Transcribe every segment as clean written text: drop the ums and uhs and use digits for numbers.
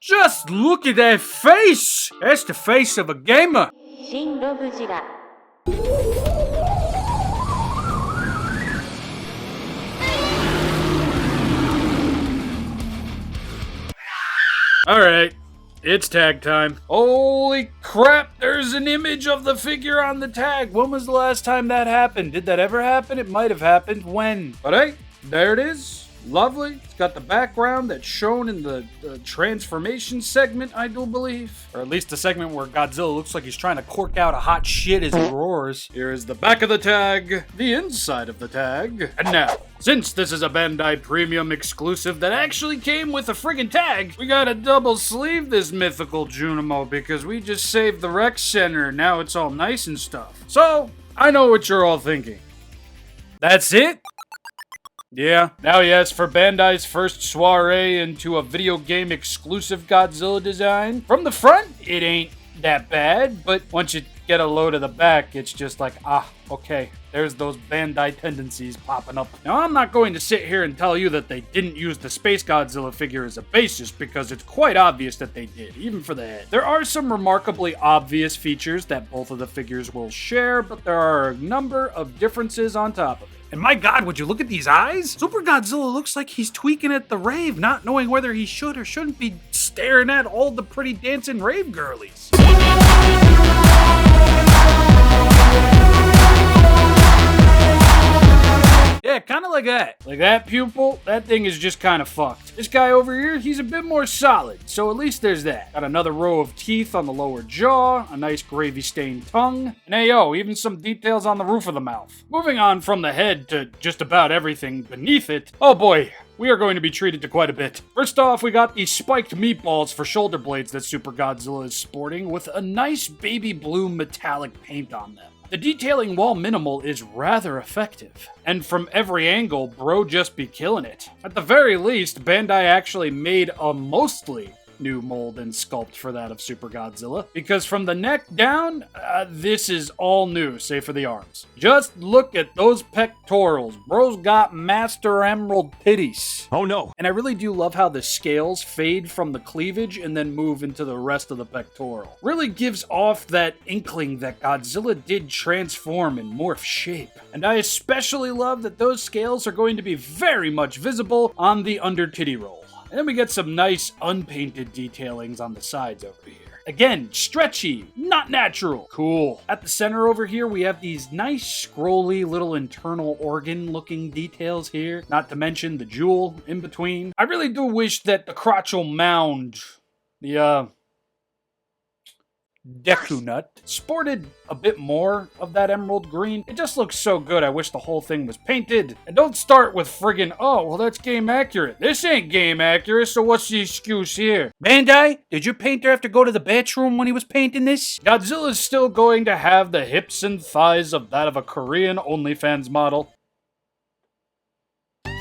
Just look at that face! That's the face of a gamer. ShinRobjira. Alright, it's tag time. Holy crap, there's an image of the figure on the tag. When was the last time that happened? Did that ever happen? It might have happened. When? But hey, there it is. Lovely. It's got the background that's shown in the transformation segment, I do believe. Or at least the segment where Godzilla looks like he's trying to cork out a hot shit as he roars. Here is the back of the tag, the inside of the tag. And now, since this is a Bandai Premium exclusive that actually came with a friggin' tag, we gotta double sleeve this mythical Junimo because we just saved the rec center. Now it's all nice and stuff. So, I know what you're all thinking. That's it? Yeah. Now yes, for Bandai's first soiree into a video game exclusive Godzilla design. From the front, it ain't that bad, but once you get a load of the back, it's just like, okay, there's those Bandai tendencies popping up. Now, I'm not going to sit here and tell you that they didn't use the Space Godzilla figure as a basis, because it's quite obvious that they did, even for the head. There are some remarkably obvious features that both of the figures will share, but there are a number of differences on top of it. And my god, would you look at these eyes? Super Godzilla looks like he's tweaking at the rave, not knowing whether he should or shouldn't be staring at all the pretty dancing rave girlies. Yeah, kind of like that. Like that pupil, that thing is just kind of fucked. This guy over here, he's a bit more solid, so at least there's that. Got another row of teeth on the lower jaw, a nice gravy-stained tongue, and hey yo, even some details on the roof of the mouth. Moving on from the head to just about everything beneath it, oh boy, we are going to be treated to quite a bit. First off, we got these spiked meatballs for shoulder blades that Super Godzilla is sporting, with a nice baby blue metallic paint on them. The detailing, while minimal, is rather effective. And from every angle, bro just be killing it. At the very least, Bandai actually made a mostly new mold and sculpt for that of Super Godzilla, because from the neck down, this is all new, save for the arms. Just look at those pectorals. Bro's got Master Emerald titties. Oh no. And I really do love how the scales fade from the cleavage and then move into the rest of the pectoral. Really gives off that inkling that Godzilla did transform and morph shape. And I especially love that those scales are going to be very much visible on the under titty roll. And then we get some nice unpainted detailings on the sides over here. Again, stretchy, not natural. Cool. At the center over here, we have these nice scrolly little internal organ looking details here. Not to mention the jewel in between. I really do wish that the crotchal mound, the Deku Nut, sported a bit more of that emerald green. It just looks so good, I wish the whole thing was painted. And don't start with friggin', oh, well that's game accurate. This ain't game accurate, so what's the excuse here? Bandai, did your painter have to go to the bathroom when he was painting this? Godzilla's still going to have the hips and thighs of that of a Korean OnlyFans model.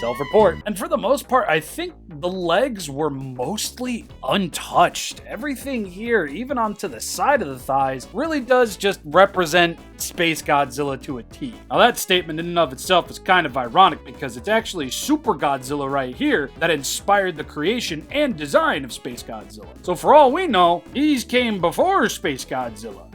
Self-report. And for the most part, I think the legs were mostly untouched. Everything here, even onto the side of the thighs, really does just represent Space Godzilla to a T. Now that statement in and of itself is kind of ironic because it's actually Super Godzilla right here that inspired the creation and design of Space Godzilla. So for all we know, these came before Space Godzilla.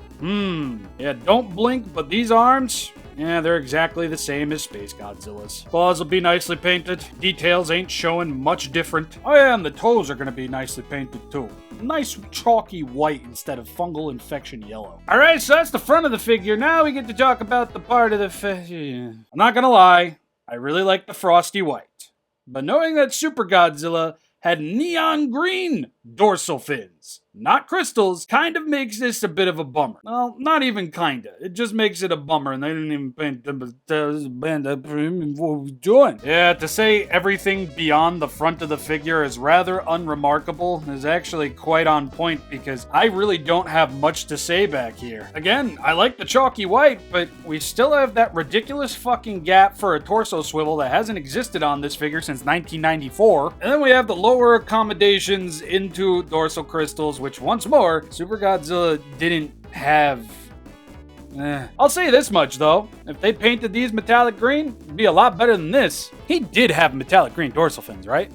Yeah, don't blink, but these arms, yeah, they're exactly the same as Space Godzilla's. Claws will be nicely painted. Details ain't showing much different. Oh yeah, and the toes are gonna be nicely painted too. Nice chalky white instead of fungal infection yellow. Alright, so that's the front of the figure. Now we get to talk about the part of the I'm not gonna lie, I really like the frosty white. But knowing that Super Godzilla had neon green dorsal fins, not crystals, kind of makes this a bit of a bummer. Well, not even kinda. It just makes it a bummer, and they didn't even paint the band up. What are we doing? Yeah, to say everything beyond the front of the figure is rather unremarkable is actually quite on point, because I really don't have much to say back here. Again, I like the chalky white, but we still have that ridiculous fucking gap for a torso swivel that hasn't existed on this figure since 1994. And then we have the lower accommodations into dorsal crystals, which once more, Super Godzilla didn't have. I'll say this much though, if they painted these metallic green, it'd be a lot better than this. He did have metallic green dorsal fins, right?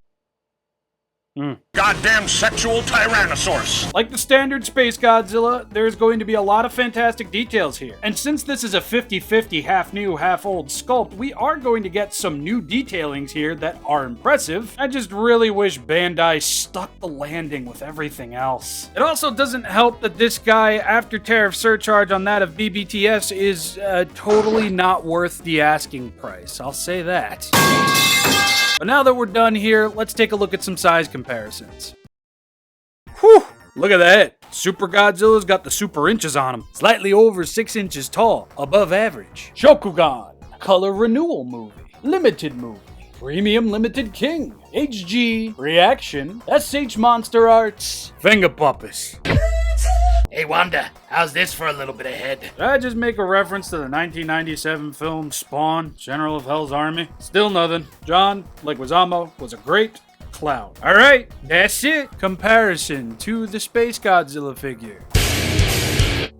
Goddamn sexual tyrannosaurus. Like the standard Space Godzilla, there's going to be a lot of fantastic details here. And since this is a 50-50 half new, half old sculpt, we are going to get some new detailings here that are impressive. I just really wish Bandai stuck the landing with everything else. It also doesn't help that this guy, after tariff surcharge on that of BBTS, is totally not worth the asking price. I'll say that. But now that we're done here, let's take a look at some size comparisons. Whew! Look at that. Super Godzilla's got the super inches on him. Slightly over 6 inches tall, above average. Shokugan, color renewal movie, limited movie, premium limited king, HG, reaction, SH Monster Arts, finger puppets. Hey Wanda, how's this for a little bit ahead? Did I just make a reference to the 1997 film Spawn, General of Hell's Army? Still nothing. John Leguizamo was a great clown. Alright, that's it. Comparison to the Space Godzilla figure.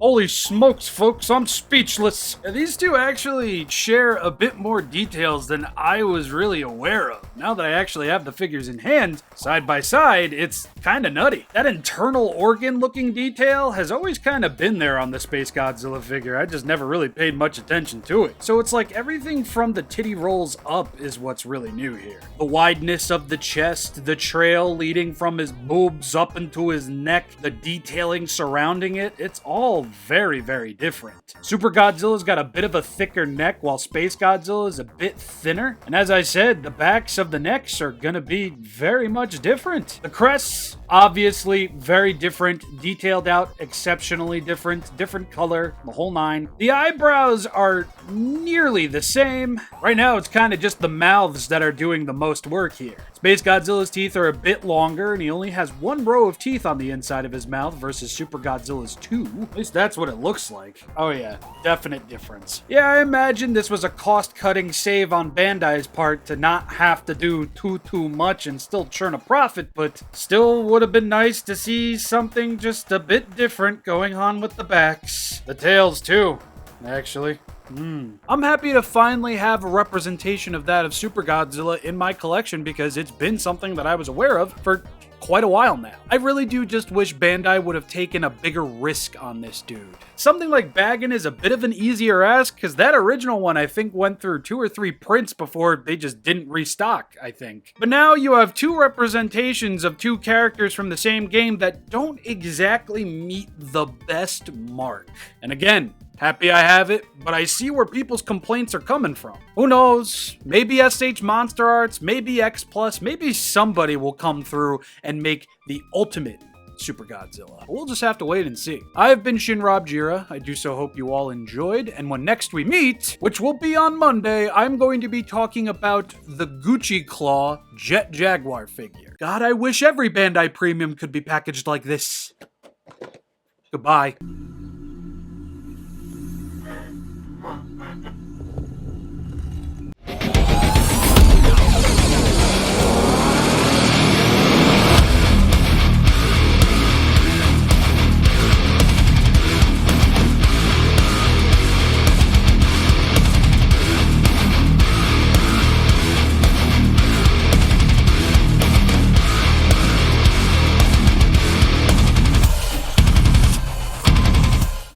Holy smokes, folks, I'm speechless. These two actually share a bit more details than I was really aware of. Now that I actually have the figures in hand, side by side, it's kinda nutty. That internal organ looking detail has always kinda been there on the Space Godzilla figure. I just never really paid much attention to it. So it's like everything from the titty rolls up is what's really new here. The wideness of the chest, the trail leading from his boobs up into his neck, the detailing surrounding it, it's all very, very different. Super Godzilla's got a bit of a thicker neck, while Space Godzilla is a bit thinner. And as I said, the backs of the necks are gonna be very much different. The crests, obviously very different, detailed out exceptionally different, different color, the whole nine. The eyebrows are nearly the same. Right now, it's kind of just the mouths that are doing the most work here. Space Godzilla's teeth are a bit longer, and he only has 1 row of teeth on the inside of his mouth versus Super Godzilla's 2. At least that's what it looks like. Oh yeah, definite difference. Yeah, I imagine this was a cost-cutting save on Bandai's part to not have to do too much and still churn a profit, but still would have been nice to see something just a bit different going on with the backs. The tails too, actually. I'm happy to finally have a representation of that of Super Godzilla in my collection because it's been something that I was aware of for quite a while now. I really do just wish Bandai would have taken a bigger risk on this dude. Something like Baggin is a bit of an easier ask because that original one I think went through 2 or 3 prints before they just didn't restock, I think. But now you have 2 representations of 2 characters from the same game that don't exactly meet the best mark. And again, happy I have it, but I see where people's complaints are coming from. Who knows? Maybe SH Monster Arts, maybe X+, maybe somebody will come through and make the ultimate Super Godzilla. We'll just have to wait and see. I've been ShinRobjira. I do so hope you all enjoyed, and when next we meet, which will be on Monday, I'm going to be talking about the Gucci Claw Jet Jaguar figure. God, I wish every Bandai Premium could be packaged like this. Goodbye.